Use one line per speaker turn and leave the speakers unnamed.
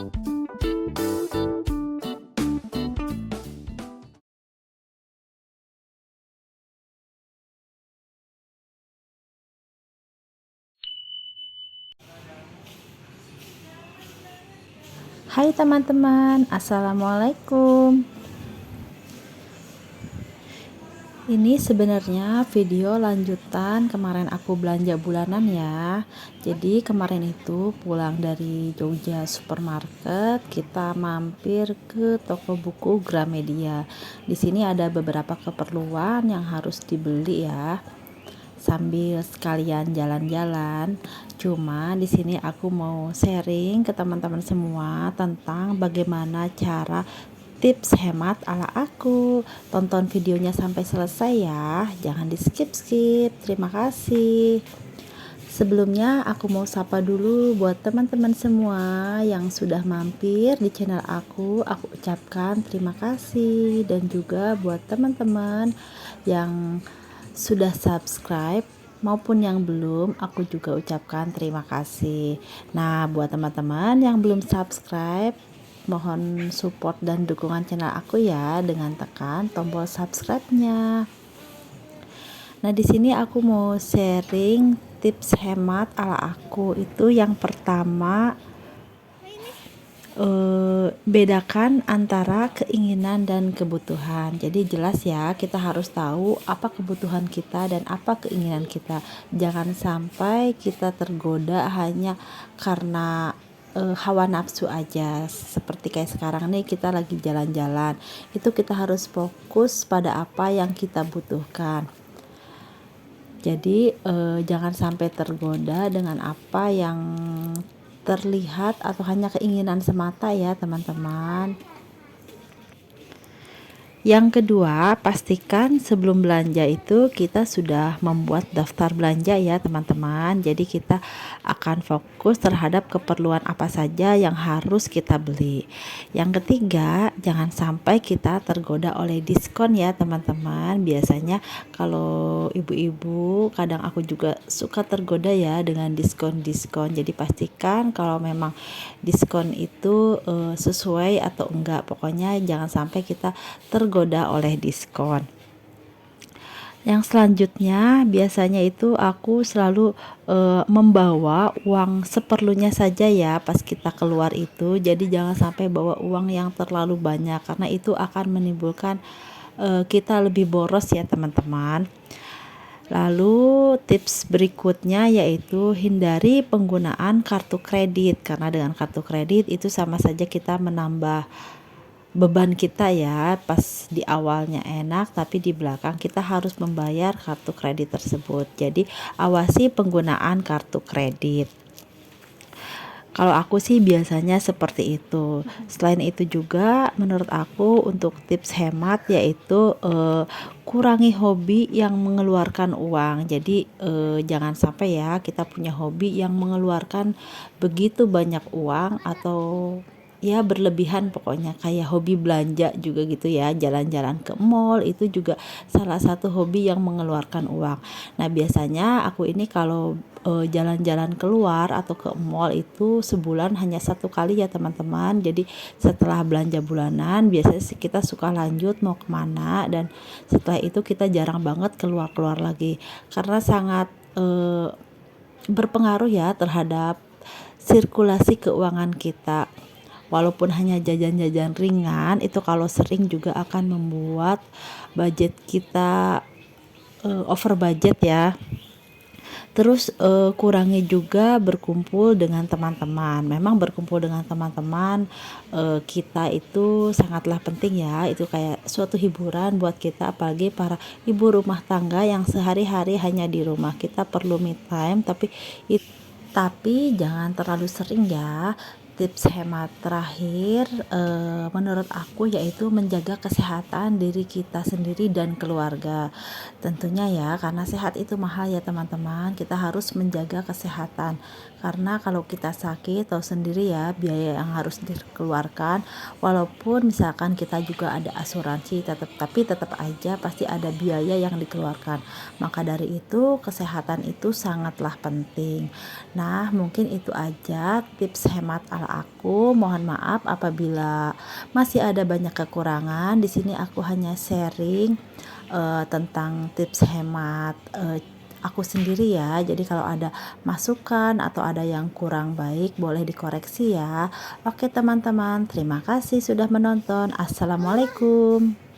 Hai teman-teman, Assalamualaikum. Ini sebenarnya video lanjutan kemarin aku belanja bulanan ya. Jadi kemarin itu pulang dari Jogja Supermarket, kita mampir ke toko buku Gramedia. Di sini ada beberapa keperluan yang harus dibeli ya, sambil sekalian jalan-jalan. Cuma di sini aku mau sharing ke teman-teman semua tentang bagaimana cara tips hemat ala aku. Tonton videonya sampai selesai ya, jangan di skip-skip. Terima kasih. Sebelumnya aku mau sapa dulu buat teman-teman semua yang sudah mampir di channel aku ucapkan terima kasih. Dan juga buat teman-teman yang sudah subscribe maupun yang belum, aku juga ucapkan terima kasih. Nah, buat teman-teman yang belum subscribe, mohon support dan dukungan channel aku ya dengan tekan tombol subscribe-nya. Nah, di sini aku mau sharing tips hemat ala aku. Itu yang pertama, bedakan antara keinginan dan kebutuhan. Jadi jelas ya, kita harus tahu apa kebutuhan kita dan apa keinginan kita. Jangan sampai kita tergoda hanya karena hawa nafsu aja. Seperti kayak sekarang nih, kita lagi jalan-jalan, itu kita harus fokus pada apa yang kita butuhkan. Jadi jangan sampai tergoda dengan apa yang terlihat atau hanya keinginan semata ya teman-teman. Yang kedua, pastikan sebelum belanja itu kita sudah membuat daftar belanja ya teman-teman. Jadi kita akan fokus terhadap keperluan apa saja yang harus kita beli. Yang ketiga, jangan sampai kita tergoda oleh diskon ya teman-teman. Biasanya kalau ibu-ibu, kadang aku juga suka tergoda ya dengan diskon-diskon. Jadi pastikan kalau memang diskon itu sesuai atau enggak. Pokoknya jangan sampai kita tergoda oleh diskon. Yang selanjutnya biasanya itu aku selalu membawa uang seperlunya saja ya pas kita keluar itu. Jadi jangan sampai bawa uang yang terlalu banyak, karena itu akan menimbulkan kita lebih boros ya teman-teman. Lalu tips berikutnya yaitu hindari penggunaan kartu kredit, karena dengan kartu kredit itu sama saja kita menambah beban kita ya. Pas di awalnya enak, tapi di belakang kita harus membayar kartu kredit tersebut. Jadi awasi penggunaan kartu kredit. Kalau aku sih biasanya seperti itu. Selain itu juga menurut aku untuk tips hemat yaitu kurangi hobi yang mengeluarkan uang. Jadi jangan sampai ya kita punya hobi yang mengeluarkan begitu banyak uang, atau ya berlebihan. Pokoknya kayak hobi belanja juga gitu ya, jalan-jalan ke mall itu juga salah satu hobi yang mengeluarkan uang. Nah, biasanya aku ini kalau jalan-jalan keluar atau ke mall itu sebulan hanya satu kali ya teman-teman. Jadi setelah belanja bulanan biasanya kita suka lanjut mau kemana, dan setelah itu kita jarang banget keluar-keluar lagi, karena sangat berpengaruh ya terhadap sirkulasi keuangan kita. Walaupun hanya jajan-jajan ringan, itu kalau sering juga akan membuat budget kita over budget ya. Terus kurangi juga berkumpul dengan teman-teman. Memang berkumpul dengan teman-teman kita itu sangatlah penting ya. Itu kayak suatu hiburan buat kita, apalagi para ibu rumah tangga yang sehari-hari hanya di rumah. Kita perlu me time, tapi jangan terlalu sering ya. Tips hemat terakhir menurut aku yaitu menjaga kesehatan diri kita sendiri dan keluarga. Tentunya ya, karena sehat itu mahal ya teman-teman. Kita harus menjaga kesehatan, karena kalau kita sakit tahu sendiri ya biaya yang harus dikeluarkan. Walaupun misalkan kita juga ada asuransi, tapi tetap aja pasti ada biaya yang dikeluarkan. Maka dari itu kesehatan itu sangatlah penting. Nah, mungkin itu aja tips hemat ala channel aku. Mohon maaf apabila masih ada banyak kekurangan. Di sini aku hanya sharing tentang tips hemat aku sendiri ya. Jadi kalau ada masukan atau ada yang kurang baik boleh dikoreksi ya. Oke teman-teman, terima kasih sudah menonton. Assalamualaikum.